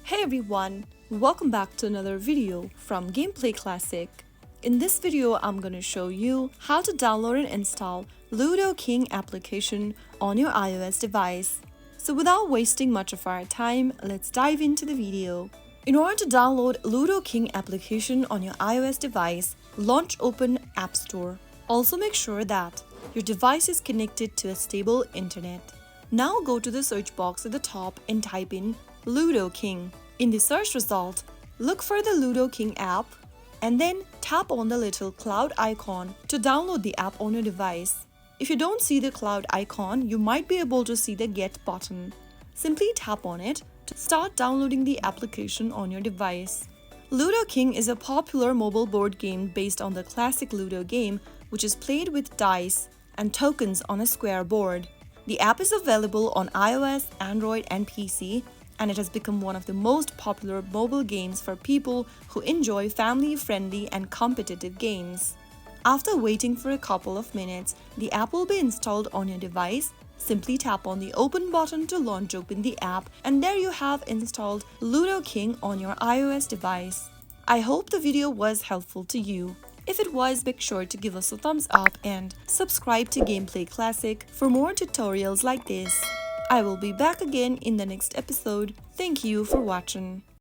Hey everyone, welcome back to another video from Gameplay Classic. In this video, I'm going to show you how to download and install Ludo King application on your iOS device. So without wasting much of our time, let's dive into the video. In order to download Ludo King application on your iOS device, launch open App Store. Also make sure that your device is connected to a stable internet. Now go to the search box at the top and type in Ludo King. In the search result, look for the Ludo King app and then tap on the little cloud icon to download the app on your device. If you don't see the cloud icon, you might be able to see the Get button. Simply tap on it to start downloading the application on your device. Ludo King is a popular mobile board game based on the classic Ludo game, which is played with dice and tokens on a square board. The app is available on iOS, Android, and PC, and it has become one of the most popular mobile games for people who enjoy family-friendly and competitive games. After waiting for a couple of minutes, the app will be installed on your device. Simply tap on the Open button to launch open the app, and there you have installed Ludo King on your iOS device. I hope the video was helpful to you. If it was, make sure to give us a thumbs up and subscribe to Gameplay Classic for more tutorials like this. I will be back again in the next episode. Thank you for watching.